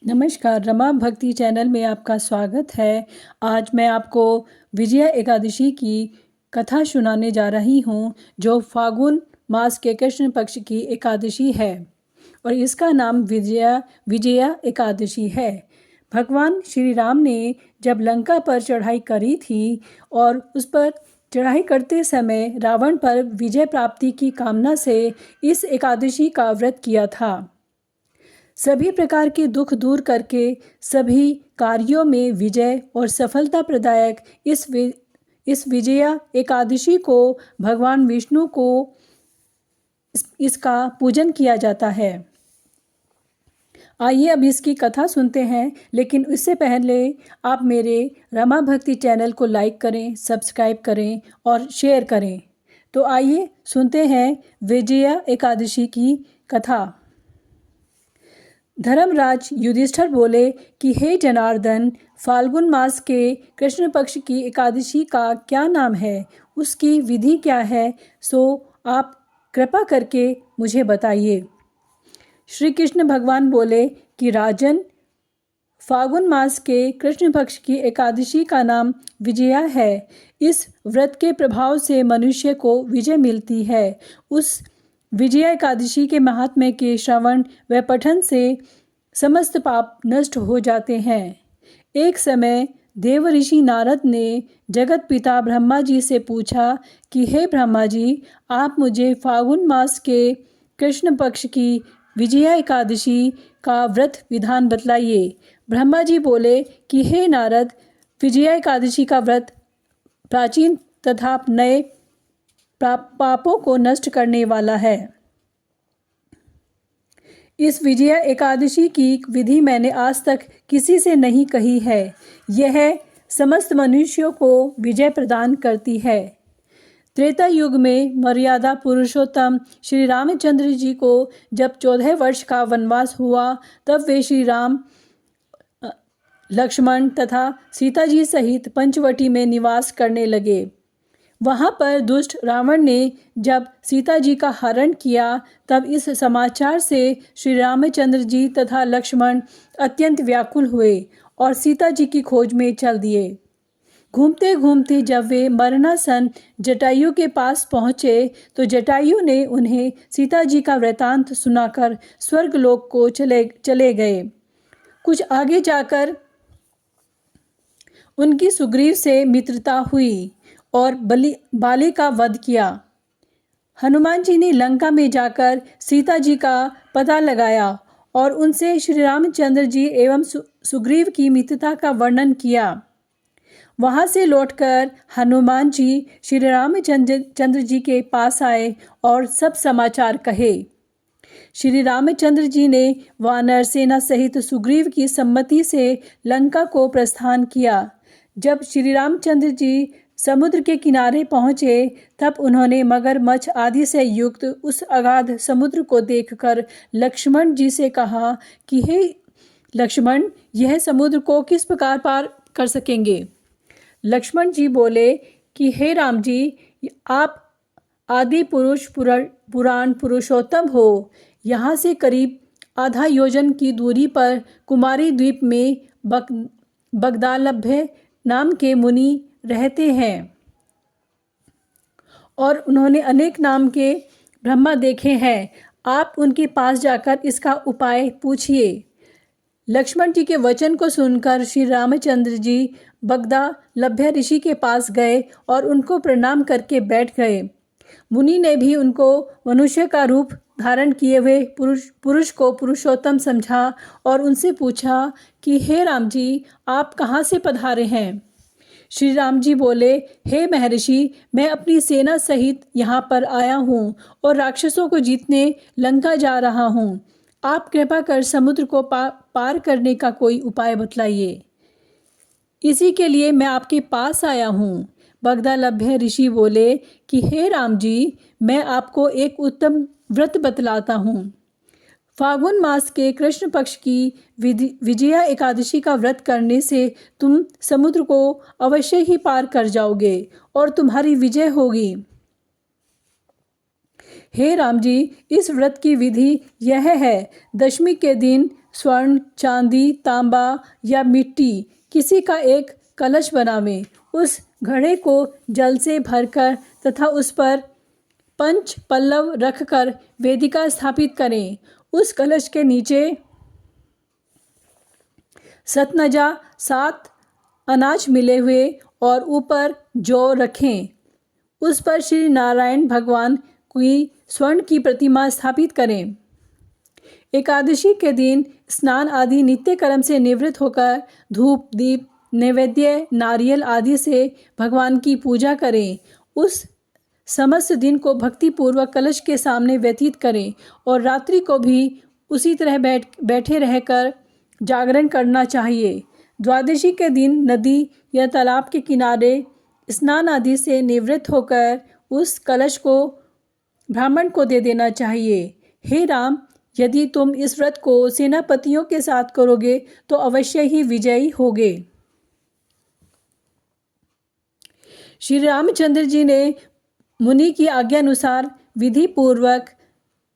नमस्कार, रमा भक्ति चैनल में आपका स्वागत है। आज मैं आपको विजया एकादशी की कथा सुनाने जा रही हूँ, जो फागुन मास के कृष्ण पक्ष की एकादशी है और इसका नाम विजया एकादशी है। भगवान श्री राम ने जब लंका पर चढ़ाई करी थी और उस पर चढ़ाई करते समय रावण पर विजय प्राप्ति की कामना से इस एकादशी का व्रत किया था। सभी प्रकार के दुख दूर करके सभी कार्यों में विजय और सफलता प्रदायक इस विजया एकादशी को भगवान विष्णु को इसका पूजन किया जाता है। आइए अब इसकी कथा सुनते हैं, लेकिन उससे पहले आप मेरे रमा भक्ति चैनल को लाइक करें, सब्सक्राइब करें और शेयर करें। तो आइए सुनते हैं विजया एकादशी की कथा। धर्मराज युधिष्ठिर बोले कि हे जनार्दन, फाल्गुन मास के कृष्ण पक्ष की एकादशी का क्या नाम है, उसकी विधि क्या है, सो आप कृपा करके मुझे बताइए। श्री कृष्ण भगवान बोले कि राजन, फाल्गुन मास के कृष्ण पक्ष की एकादशी का नाम विजया है। इस व्रत के प्रभाव से मनुष्य को विजय मिलती है। उस विजया एकादशी के महात्म्य के श्रवण व पठन से समस्त पाप नष्ट हो जाते हैं। एक समय देव ऋषि नारद ने जगत पिता ब्रह्मा जी से पूछा कि हे ब्रह्मा जी, आप मुझे फाल्गुन मास के कृष्ण पक्ष की विजया एकादशी का व्रत विधान बतलाइए। ब्रह्मा जी बोले कि हे नारद, विजया एकादशी का व्रत प्राचीन तथा नए पापों को नष्ट करने वाला है। इस विजया एकादशी की विधि मैंने आज तक किसी से नहीं कही है। यह समस्त मनुष्यों को विजय प्रदान करती है। त्रेता युग में मर्यादा पुरुषोत्तम श्री रामचंद्र जी को जब 14 वर्ष का वनवास हुआ, तब वे श्री राम, लक्ष्मण तथा सीता जी सहित पंचवटी में निवास करने लगे। वहाँ पर दुष्ट रावण ने जब सीता जी का हरण किया, तब इस समाचार से श्री रामचंद्र जी तथा लक्ष्मण अत्यंत व्याकुल हुए और सीता जी की खोज में चल दिए। घूमते घूमते जब वे मरणासन जटायु के पास पहुँचे, तो जटायु ने उन्हें सीता जी का वृतांत सुनाकर स्वर्गलोक को चले गए। कुछ आगे जाकर उनकी सुग्रीव से मित्रता हुई और बाली का वध किया। हनुमान जी ने लंका में जाकर सीता जी का पता लगाया और उनसे श्री रामचंद्र जी एवं सुग्रीव की मित्रता का वर्णन किया। वहां से लौटकर हनुमान जी श्री रामचंद्र जी के पास आए और सब समाचार कहे। श्री रामचंद्र जी ने वानर सेना सहित सुग्रीव की सम्मति से लंका को प्रस्थान किया। जब श्री रामचंद्र जी समुद्र के किनारे पहुँचे, तब उन्होंने मगरमच्छ आदि से युक्त उस अगाध समुद्र को देखकर लक्ष्मण जी से कहा कि हे लक्ष्मण, यह समुद्र को किस प्रकार पार कर सकेंगे। लक्ष्मण जी बोले कि हे राम जी, आप आदि पुरुष पुराण पुरुषोत्तम हो। यहाँ से करीब आधा योजन की दूरी पर कुमारी द्वीप में बगदालभ्य नाम के मुनि रहते हैं और उन्होंने अनेक नाम के ब्रह्मा देखे हैं। आप उनके पास जाकर इसका उपाय पूछिए। लक्ष्मण जी के वचन को सुनकर श्री रामचंद्र जी बगदालभ्य ऋषि के पास गए और उनको प्रणाम करके बैठ गए। मुनि ने भी उनको मनुष्य का रूप धारण किए हुए पुरुष को पुरुषोत्तम समझा और उनसे पूछा कि हे राम जी, आप कहाँ से पधारे हैं। श्री राम जी बोले, हे महर्षि, मैं अपनी सेना सहित यहाँ पर आया हूँ और राक्षसों को जीतने लंका जा रहा हूँ। आप कृपा कर समुद्र को पार करने का कोई उपाय बतलाइए। इसी के लिए मैं आपके पास आया हूँ। बगदालभ्य ऋषि बोले कि हे राम जी, मैं आपको एक उत्तम व्रत बतलाता हूँ। फाल्गुन मास के कृष्ण पक्ष की विजया एकादशी का व्रत करने से तुम समुद्र को अवश्य ही पार कर जाओगे और तुम्हारी विजय होगी। हे राम जी, इस व्रत की विधि यह है, दशमी के दिन स्वर्ण, चांदी, तांबा या मिट्टी किसी का एक कलश बनावें। उस घड़े को जल से भरकर तथा उस पर पंच पल्लव रखकर वेदिका स्थापित करें। उस कलश के नीचे सतनजा 7 अनाज मिले हुए और ऊपर जौ रखें। उस पर श्री नारायण भगवान की स्वर्ण की प्रतिमा स्थापित करें। एकादशी के दिन स्नान आदि नित्य कर्म से निवृत्त होकर धूप, दीप, नैवेद्य, नारियल आदि से भगवान की पूजा करें। उस समस्त दिन को भक्तिपूर्वक कलश के सामने व्यतीत करें और रात्रि को भी उसी तरह बैठे रहकर जागरण करना चाहिए। द्वादशी के दिन नदी या तालाब के किनारे स्नान आदि से निवृत्त होकर उस कलश को ब्राह्मण को दे देना चाहिए। हे राम, यदि तुम इस व्रत को सेनापतियों के साथ करोगे तो अवश्य ही विजयी होगे। श्री रामचंद्र जी ने मुनि की आज्ञा अनुसार विधि पूर्वक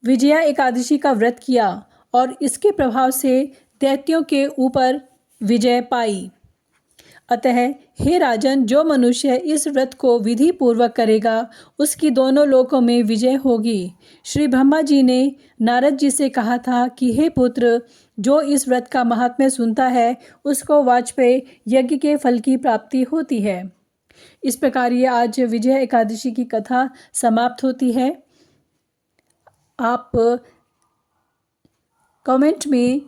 विजया एकादशी का व्रत किया और इसके प्रभाव से दैत्यों के ऊपर विजय पाई। अतः हे राजन, जो मनुष्य इस व्रत को विधि पूर्वक करेगा उसकी दोनों लोकों में विजय होगी। श्री ब्रह्मा जी ने नारद जी से कहा था कि हे पुत्र, जो इस व्रत का महात्म्य सुनता है उसको वाजपेय यज्ञ के फल की प्राप्ति होती है। इस प्रकार ये आज विजया एकादशी की कथा समाप्त होती है। आप कमेंट में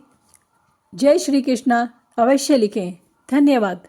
जय श्री कृष्णा अवश्य लिखें। धन्यवाद।